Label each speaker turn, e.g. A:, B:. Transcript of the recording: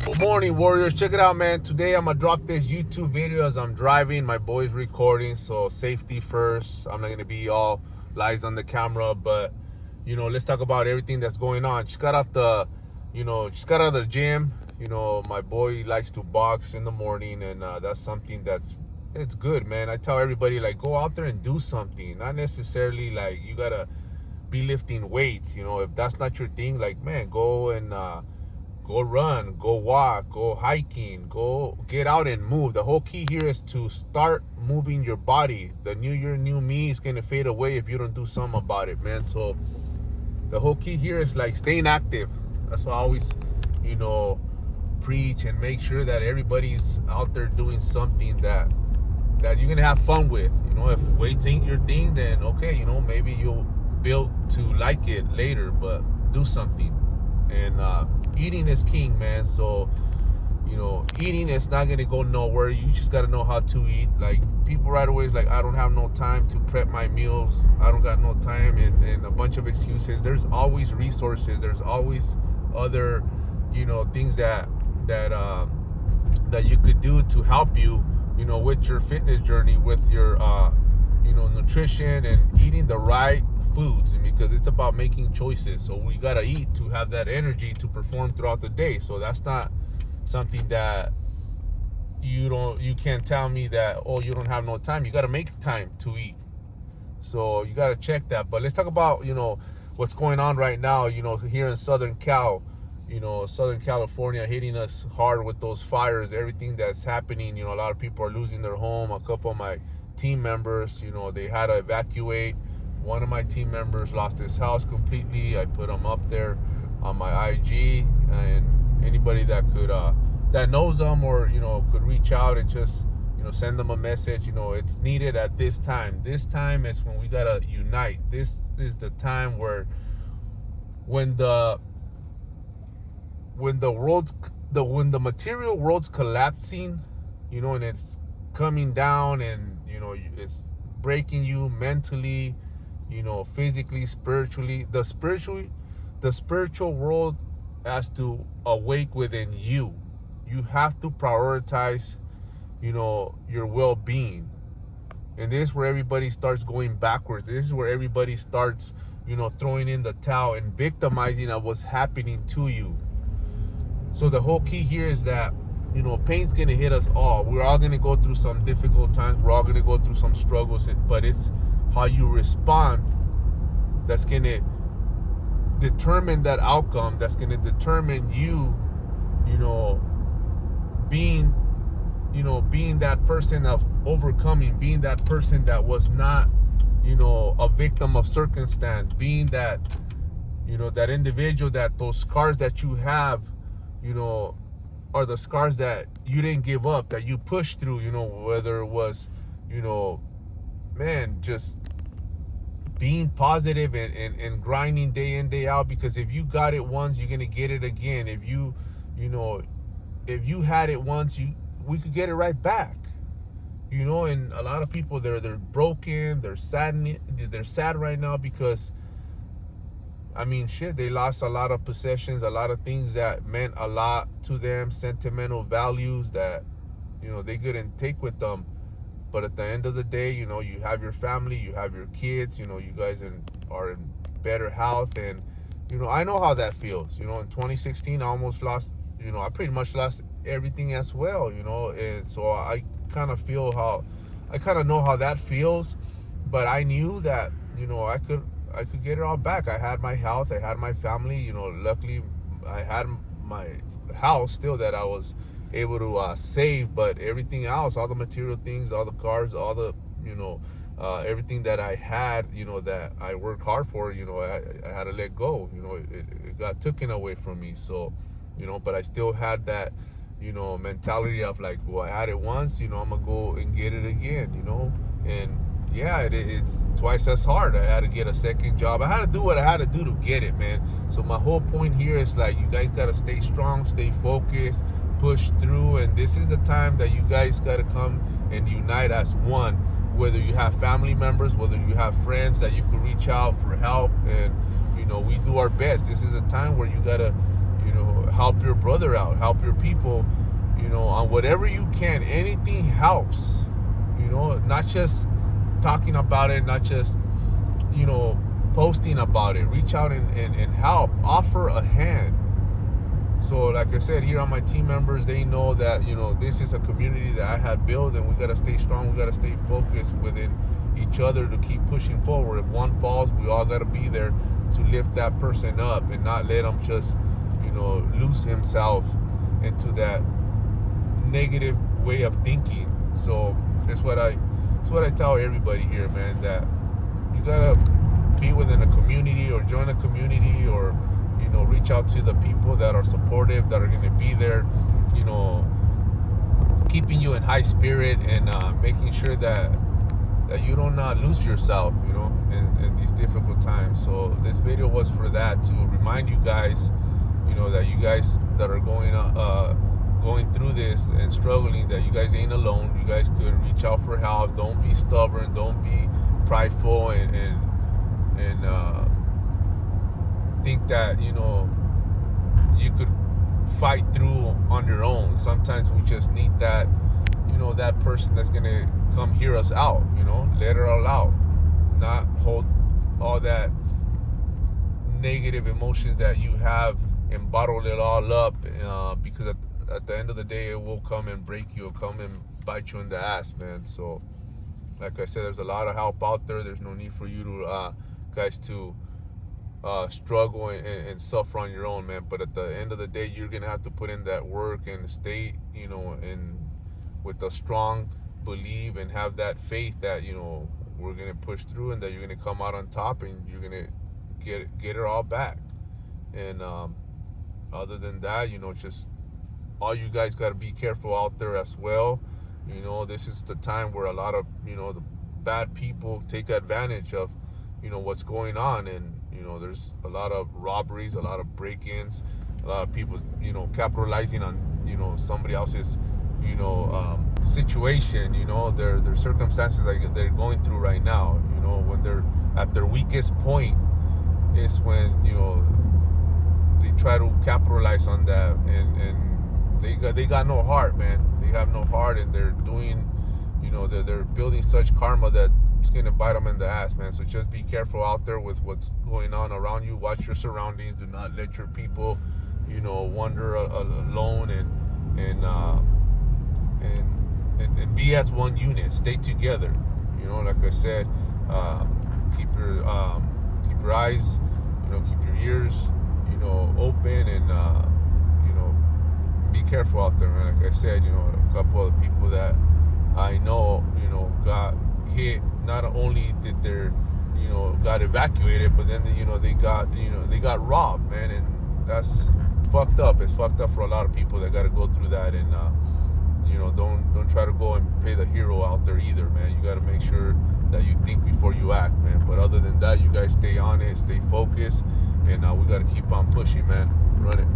A: Good morning, warriors. Check it out, man. Today I'm gonna drop this YouTube video as I'm driving. My boy's recording, so safety first. I'm not gonna be all lies on the camera, but let's talk about everything that's going on. Just got out of the gym. My boy likes to box in the morning, and that's something it's good, man. I tell everybody, like, go out there and do something. Not necessarily like you gotta be lifting weights. If that's not your thing, like, man, go and go run, go walk, go hiking, go get out and move. The whole key here is to start moving your body. The new year, new me is gonna fade away if you don't do something about it, man. So the whole key here is like staying active. That's why I always, preach and make sure that everybody's out there doing something that you're gonna have fun with. If weights ain't your thing, then okay, maybe you'll build to like it later, but do something. And eating is king, man. So eating is not gonna go nowhere. You just gotta know how to eat. Like, people right away is like, I don't have no time to prep my meals, I don't got no time, and a bunch of excuses. There's always resources, there's always other things that you could do to help you with your fitness journey, with your nutrition and eating the right foods, because it's about making choices. So we gotta eat to have that energy to perform throughout the day. So that's not something that you can't tell me that, oh, you don't have no time. You gotta make time to eat. So you gotta check that. But let's talk about what's going on right now. Here in Southern California, hitting us hard with those fires, everything that's happening. A lot of people are losing their home. A couple of my team members, they had to evacuate. One of my team members lost his house completely. I put him up there on my IG, and anybody that could that knows them, or could reach out and just send them a message. It's needed at this time. This time is when we gotta unite. This is the time where when the material world's collapsing, and it's coming down, and it's breaking you mentally, physically, spiritually. The spiritual world has to awake within you. You have to prioritize, your well-being. And this is where everybody starts going backwards. This is where everybody starts, throwing in the towel and victimizing of what's happening to you. So the whole key here is that, pain's gonna hit us all. We're all gonna go through some difficult times. We're all gonna go through some struggles, but it's how you respond that's gonna determine that outcome. That's gonna determine you, being that person of overcoming, being that person that was not, a victim of circumstance, being that, that individual, that those scars that you have, are the scars that you didn't give up, that you pushed through, whether it was, just being positive and grinding day in, day out. Because if you got it once, you're gonna get it again. If you had it once, we could get it right back. And a lot of people, they're broken, they're sad right now because, they lost a lot of possessions, a lot of things that meant a lot to them, sentimental values that, they couldn't take with them. But at the end of the day, you have your family, you have your kids, you guys are in better health. And, I know how that feels. In 2016, I almost lost, I pretty much lost everything as well, and so I kind of know how that feels. But I knew that, I could get it all back. I had my health, I had my family, luckily I had my house still that I was able to save. But everything else, all the material things, all the cars, all the everything that I had, that I worked hard for, I had to let go. It got taken away from me. So but I still had that mentality of like, well, I had it once, I'm gonna go and get it again. And yeah, it's twice as hard. I had to get a second job. I had to do what I had to do to get it, man. So my whole point here is like, you guys got to stay strong, stay focused, push through. And this is the time that you guys got to come and unite as one. Whether you have family members, whether you have friends that you can reach out for help, and we do our best. This is a time where you got to help your brother out, help your people, on whatever you can. Anything helps, not just talking about it, not just, posting about it. Reach out and help, offer a hand. So like I said, here on my team members, they know that, this is a community that I had built, and we got to stay strong. We got to stay focused within each other to keep pushing forward. If one falls, we all got to be there to lift that person up and not let him just, lose himself into that negative way of thinking. So that's what I tell everybody here, man, that you got to be within a community or join a community, or reach out to the people that are supportive, that are going to be there, keeping you in high spirit, and making sure that you don't lose yourself, in these difficult times. So this video was for that, to remind you guys, that you guys that are going through this and struggling, that you guys ain't alone. You guys could reach out for help. Don't be stubborn. Don't be prideful and think that you could fight through on your own. Sometimes we just need that that person that's gonna come hear us out, let it all out, not hold all that negative emotions that you have and bottle it all up, because at the end of the day, it will come and break you. It'll come and bite you in the ass, man. So like I said, there's a lot of help out there. There's no need for you to guys to struggle and suffer on your own, man. But at the end of the day, you're gonna have to put in that work and stay, in with a strong belief and have that faith that we're gonna push through, and that you're gonna come out on top, and you're gonna get it all back. And other than that, just all you guys got to be careful out there as well. This is the time where a lot of the bad people take advantage of what's going on, and there's a lot of robberies, a lot of break-ins, a lot of people capitalizing on somebody else's situation, their circumstances that they're going through right now. When they're at their weakest point is when they try to capitalize on that, and they got no heart, man. They have no heart, and they're doing they're building such karma that it's gonna bite them in the ass, man. So just be careful out there with what's going on around you. Watch your surroundings. Do not let your people wander alone, and be as one unit. Stay together. Like I said, keep your eyes, keep your ears, open, and be careful out there, man. Like I said, a couple of people that I know, got hit. Not only did their, got evacuated, but then they got robbed, man, and that's fucked up. It's fucked up for a lot of people that got to go through that, and don't try to go and play the hero out there either, man. You got to make sure that you think before you act, man. But other than that, you guys stay on it, stay focused, and we got to keep on pushing, man. Run it.